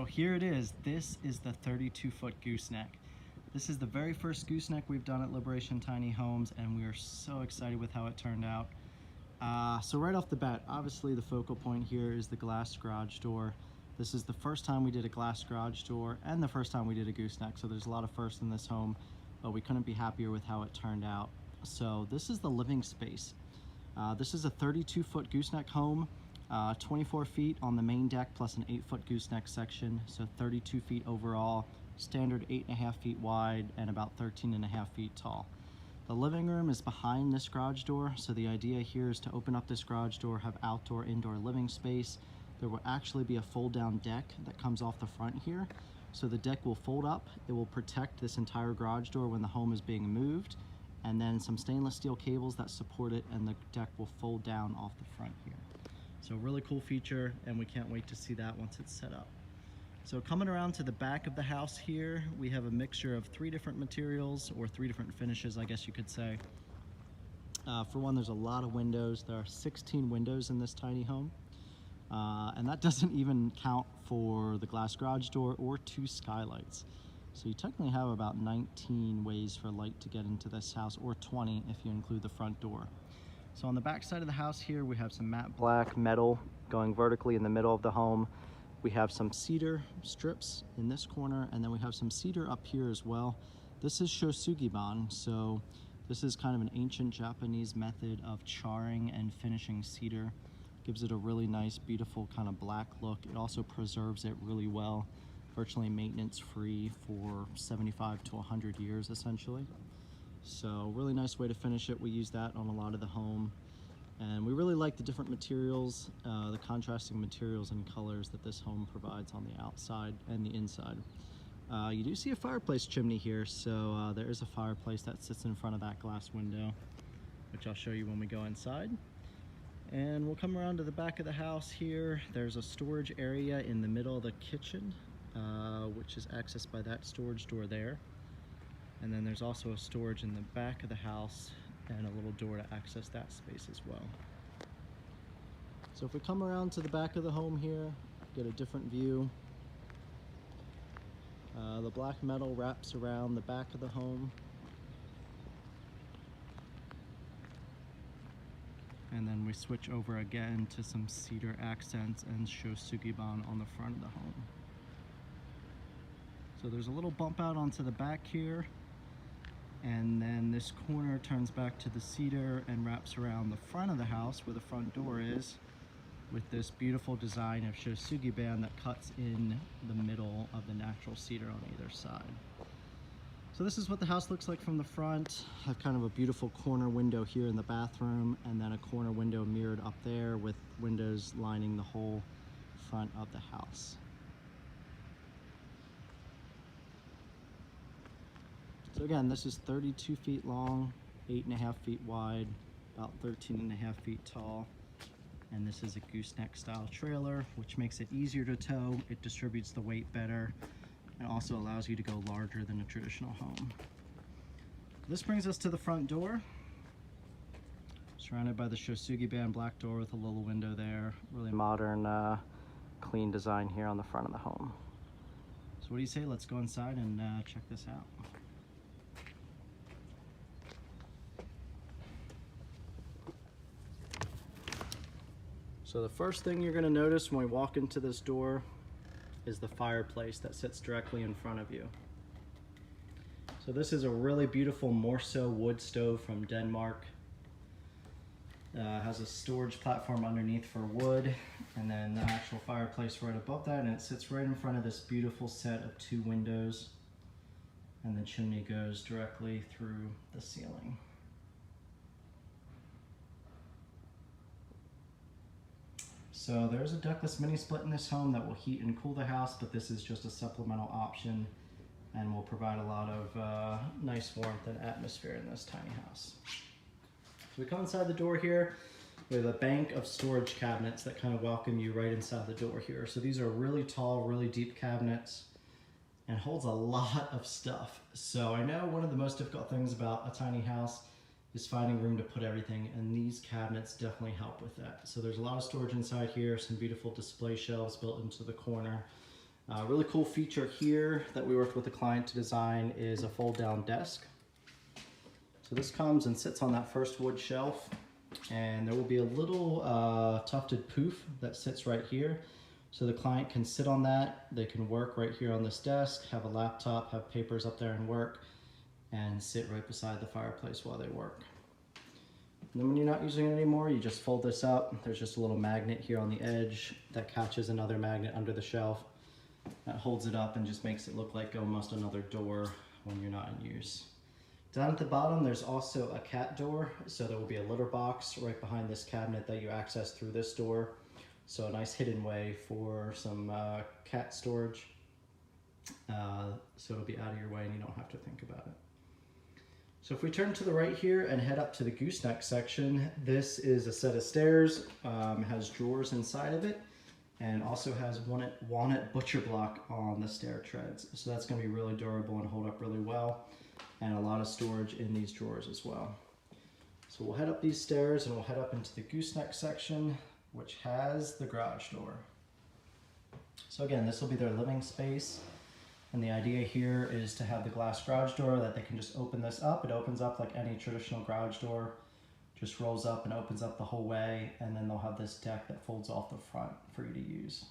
here it is. This is the 32-foot gooseneck. This is the very first gooseneck we've done at Liberation Tiny Homes, and we are so excited with how it turned out. So right off the bat, obviously the focal point here is the glass garage door. This is the first time we did a glass garage door and the first time we did a gooseneck, so there's a lot of firsts in this home, but we couldn't be happier with how it turned out. So this is the living space. This is a 32-foot gooseneck home, 24 feet on the main deck plus an 8-foot gooseneck section, so 32 feet overall, standard 8.5 feet wide and about 13.5 feet tall. The living room is behind this garage door, so the idea here is to open up this garage door, have outdoor, indoor living space. There will actually be a fold-down deck that comes off the front here. So the deck will fold up, it will protect this entire garage door when the home is being moved, and then some stainless steel cables that support it, and the deck will fold down off the front here. So really cool feature, and we can't wait to see that once it's set up. So coming around to the back of the house here, we have a mixture of 3 different materials, or 3 different finishes, I guess you could say. For one, there's a lot of windows. There are 16 windows in this tiny home. And that doesn't even count for the glass garage door or 2 skylights. So you technically have about 19 ways for light to get into this house, or 20 if you include the front door. So on the back side of the house here, we have some matte black metal going vertically in the middle of the home. We have some cedar strips in this corner, and then we have some cedar up here as well. This is shosugiban, so this is kind of an ancient Japanese method of charring and finishing cedar. Gives it a really nice, beautiful kind of black look. It also preserves it really well, virtually maintenance free for 75 to 100 years essentially. So really nice way to finish it. We use that on a lot of the home. And we really like the different materials, the contrasting materials and colors that this home provides on the outside and the inside. You do see a fireplace chimney here, so there is a fireplace that sits in front of that glass window, which I'll show you when we go inside. And we'll come around to the back of the house here. There's a storage area in the middle of the kitchen, which is accessed by that storage door there. And then there's also a storage in the back of the house and a little door to access that space as well. So if we come around to the back of the home here, get a different view. The black metal wraps around the back of the home. And then we switch over again to some cedar accents and shosugiban on the front of the home. So there's a little bump out onto the back here, and then this corner turns back to the cedar and wraps around the front of the house where the front door is, with this beautiful design of shosugiban that cuts in the middle of the natural cedar on either side. So this is what the house looks like from the front. I have kind of a beautiful corner window here in the bathroom, and then a corner window mirrored up there with windows lining the whole front of the house. So again, this is 32 feet long, 8.5 feet wide, about 13.5 feet tall. And this is a gooseneck style trailer, which makes it easier to tow. It distributes the weight better, and also allows you to go larger than a traditional home. This brings us to the front door. Surrounded by the shosugiban black door with a little window there. Really modern, clean design here on the front of the home. So what do you say? Let's go inside and check this out. So the first thing you're going to notice when we walk into this door is the fireplace that sits directly in front of you. So this is a really beautiful Morso wood stove from Denmark. Has a storage platform underneath for wood, and then the actual fireplace right above that, and it sits right in front of this beautiful set of 2 windows, and the chimney goes directly through the ceiling. So there's a ductless mini split in this home that will heat and cool the house, but this is just a supplemental option and will provide a lot of nice warmth and atmosphere in this tiny house. So we come inside the door here with a bank of storage cabinets that kind of welcome you right inside the door here. So these are really tall, really deep cabinets and holds a lot of stuff. So I know one of the most difficult things about a tiny house is finding room to put everything, and these cabinets definitely help with that. So there's a lot of storage inside here, some beautiful display shelves built into the corner, A really cool feature here that we worked with the client to design is a fold down desk. So this comes and sits on that first wood shelf, and there will be a little tufted poof that sits right here. So the client can sit on that, they can work right here on this desk, have a laptop, have papers up there and work, and sit right beside the fireplace while they work. And then when you're not using it anymore, you just fold this up. There's just a little magnet here on the edge that catches another magnet under the shelf. That holds it up and just makes it look like almost another door when you're not in use. Down at the bottom, there's also a cat door. So there will be a litter box right behind this cabinet that you access through this door. So a nice hidden way for some cat storage. So it'll be out of your way and you don't have to think about it. So if we turn to the right here and head up to the gooseneck section, this is a set of stairs. It has drawers inside of it, and also has walnut butcher block on the stair treads. So that's going to be really durable and hold up really well, and a lot of storage in these drawers as well. So we'll head up these stairs and we'll head up into the gooseneck section, which has the garage door. So again, this will be their living space. And the idea here is to have the glass garage door that they can just open this up. It opens up like any traditional garage door, just rolls up and opens up the whole way, and then they'll have this deck that folds off the front for you to use.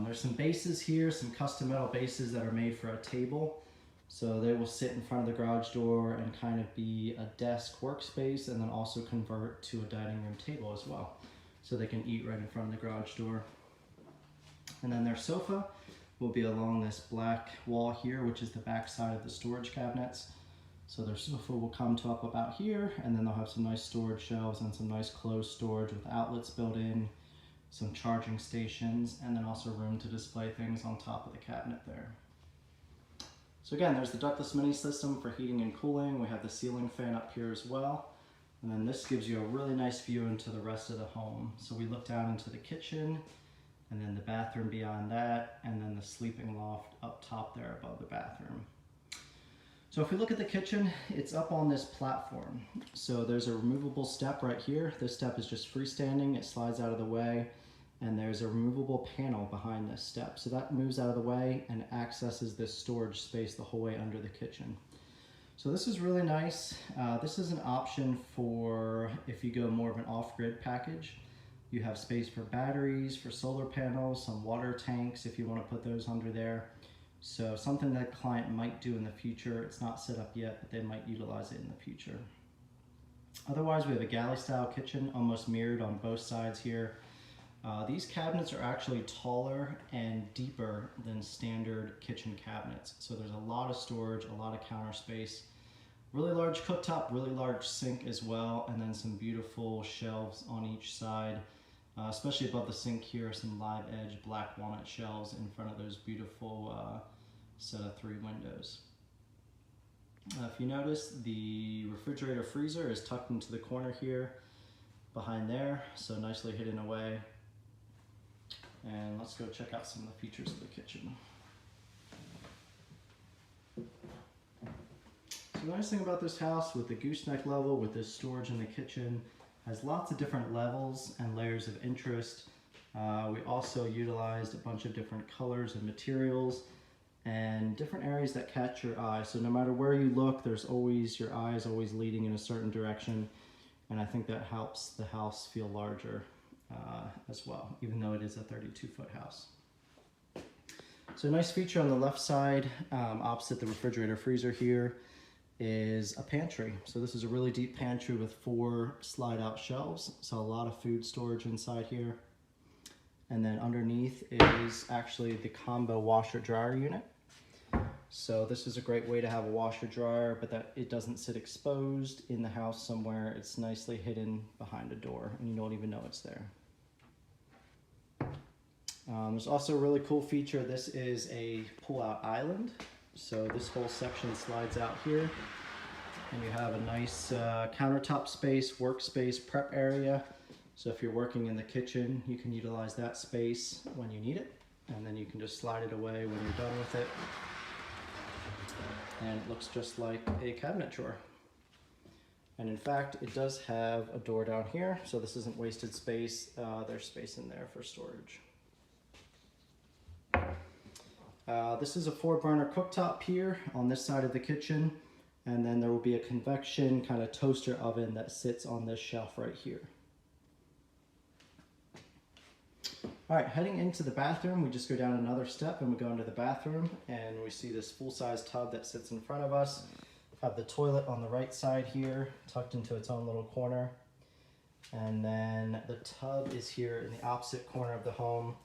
There's some bases here, some custom metal bases that are made for a table. So they will sit in front of the garage door and kind of be a desk workspace, and then also convert to a dining room table as well. So they can eat right in front of the garage door. And then their sofa will be along this black wall here, which is the back side of the storage cabinets. So their sofa will come to up about here, and then they'll have some nice storage shelves and some nice closed storage with outlets built in, some charging stations, and then also room to display things on top of the cabinet there. So again, there's the ductless mini system for heating and cooling. We have the ceiling fan up here as well. And then this gives you a really nice view into the rest of the home. So we look down into the kitchen, and then the bathroom beyond that, and then the sleeping loft up top there above the bathroom. So if we look at the kitchen, it's up on this platform. So there's a removable step right here. This step is just freestanding, it slides out of the way, and there's a removable panel behind this step. So that moves out of the way and accesses this storage space the whole way under the kitchen. So this is really nice. This is an option for if you go more of an off-grid package. You have space for batteries, for solar panels, some water tanks if you want to put those under there. So something that a client might do in the future. It's not set up yet, but they might utilize it in the future. Otherwise, we have a galley style kitchen, almost mirrored on both sides here. These cabinets are actually taller and deeper than standard kitchen cabinets. So there's a lot of storage, a lot of counter space. Really large cooktop, really large sink as well, and then some beautiful shelves on each side. Especially above the sink here, some live edge black walnut shelves in front of those beautiful set of 3 windows. If you notice, the refrigerator freezer is tucked into the corner here behind there, so nicely hidden away. And let's go check out some of the features of the kitchen. So the nice thing about this house with the gooseneck level, with this storage in the kitchen, has lots of different levels and layers of interest. We also utilized a bunch of different colors and materials and different areas that catch your eye. So no matter where you look, there's always, your eye is always leading in a certain direction. And I think that helps the house feel larger as well, even though it is a 32-foot house. So a nice feature on the left side, opposite the refrigerator freezer here, is a pantry. So this is a really deep pantry with 4 slide out shelves. So a lot of food storage inside here. And then underneath is actually the combo washer dryer unit. So this is a great way to have a washer dryer, but that it doesn't sit exposed in the house somewhere. It's nicely hidden behind a door and you don't even know it's there. There's also a really cool feature. This is a pull-out island. So this whole section slides out here, and you have a nice countertop space, workspace, prep area. So if you're working in the kitchen, you can utilize that space when you need it, and then you can just slide it away when you're done with it. And it looks just like a cabinet drawer. And in fact, it does have a door down here, so this isn't wasted space. There's space in there for storage. This is a 4-burner cooktop here on this side of the kitchen, and then there will be a convection kind of toaster oven that sits on this shelf right here. All right, heading into the bathroom, we just go down another step and we go into the bathroom, and we see this full-size tub that sits in front of us. Have the toilet on the right side here, tucked into its own little corner. And then the tub is here in the opposite corner of the home.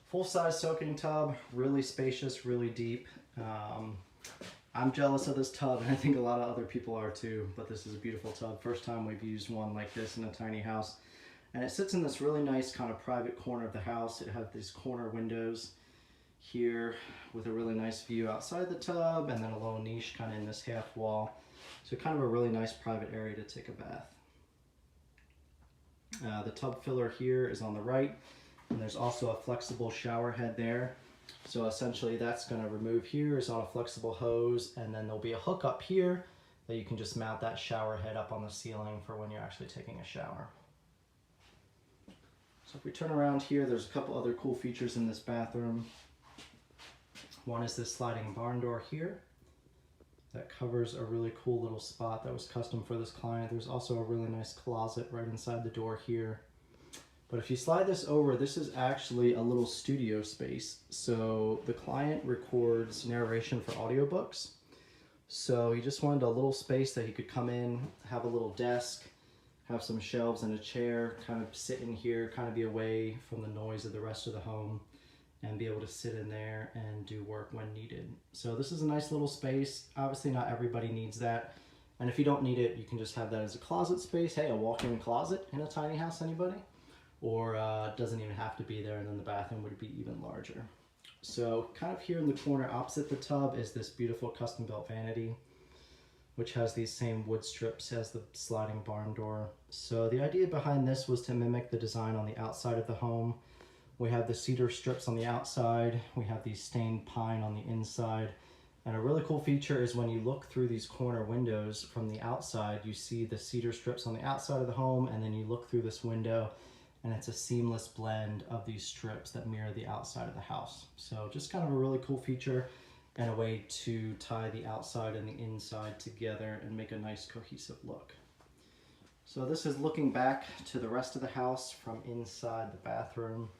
Full-size soaking tub, really spacious, really deep. I'm jealous of this tub, and I think a lot of other people are too, but this is a beautiful tub. First time we've used one like this in a tiny house. And it sits in this really nice kind of private corner of the house. It has these corner windows here with a really nice view outside the tub, and then a little niche kind of in this half wall. So kind of a really nice private area to take a bath. The tub filler here is on the right, and there's also a flexible shower head there. So essentially that's going to remove here is on a flexible hose, and then there'll be a hook up here that you can just mount that shower head up on the ceiling for when you're actually taking a shower. So if we turn around here, there's a couple other cool features in this bathroom. One is this sliding barn door here that covers a really cool little spot that was custom for this client. There's also a really nice closet right inside the door here. But if you slide this over, this is actually a little studio space. So the client records narration for audiobooks. So he just wanted a little space that he could come in, have a little desk, have some shelves and a chair, kind of sit in here, kind of be away from the noise of the rest of the home, and be able to sit in there and do work when needed. So this is a nice little space. Obviously not everybody needs that. And if you don't need it, you can just have that as a closet space. Hey, a walk-in closet in a tiny house, anybody? Or it doesn't even have to be there, and then the bathroom would be even larger. So kind of here in the corner opposite the tub is this beautiful custom built vanity, which has these same wood strips as the sliding barn door. So the idea behind this was to mimic the design on the outside of the home. We have the cedar strips on the outside, we have these stained pine on the inside, and a really cool feature is when you look through these corner windows from the outside, you see the cedar strips on the outside of the home, and then you look through this window, and it's a seamless blend of these strips that mirror the outside of the house. So just kind of a really cool feature and a way to tie the outside and the inside together and make a nice cohesive look. So this is looking back to the rest of the house from inside the bathroom.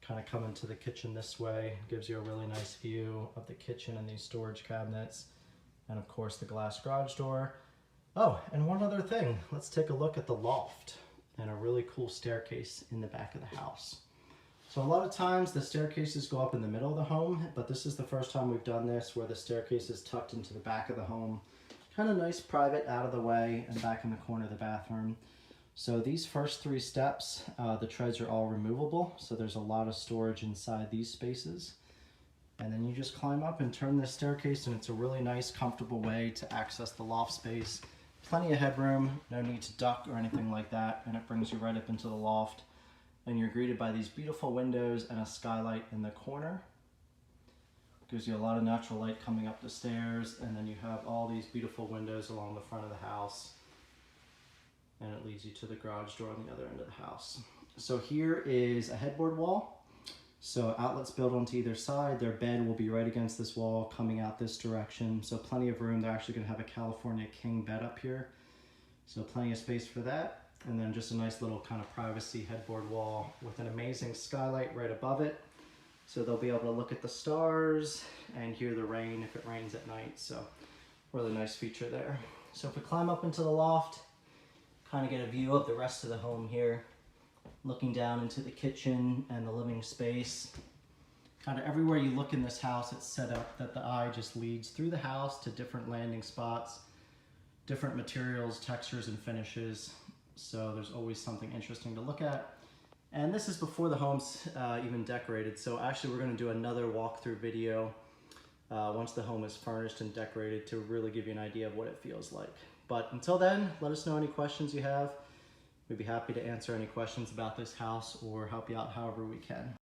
Kind of coming to the kitchen this way, gives you a really nice view of the kitchen and these storage cabinets, and of course the glass garage door. Oh, and one other thing, let's take a look at the loft and a really cool staircase in the back of the house. So a lot of times the staircases go up in the middle of the home, but this is the first time we've done this where the staircase is tucked into the back of the home. Kind of nice, private, out of the way, and back in the corner of the bathroom. So these first 3 steps, the treads are all removable, so there's a lot of storage inside these spaces. And then you just climb up and turn this staircase, and it's a really nice, comfortable way to access the loft space. Plenty of headroom, no need to duck or anything like that, and it brings you right up into the loft. And you're greeted by these beautiful windows and a skylight in the corner. Gives you a lot of natural light coming up the stairs, and then you have all these beautiful windows along the front of the house. And it leads you to the garage door on the other end of the house. So here is a headboard wall. So outlets built onto either side. Their bed will be right against this wall coming out this direction. So plenty of room. They're actually going to have a California king bed up here. So plenty of space for that. And then just a nice little kind of privacy headboard wall with an amazing skylight right above it. So they'll be able to look at the stars and hear the rain if it rains at night. So really nice feature there. So if we climb up into the loft, kind of get a view of the rest of the home here, looking down into the kitchen and the living space. Kind of everywhere you look in this house, it's set up that the eye just leads through the house to different landing spots, different materials, textures, and finishes. So there's always something interesting to look at. And this is before the home's even decorated. So actually we're going to do another walkthrough video once the home is furnished and decorated to really give you an idea of what it feels like. But until then, let us know any questions you have. We'd be happy to answer any questions about this house or help you out however we can.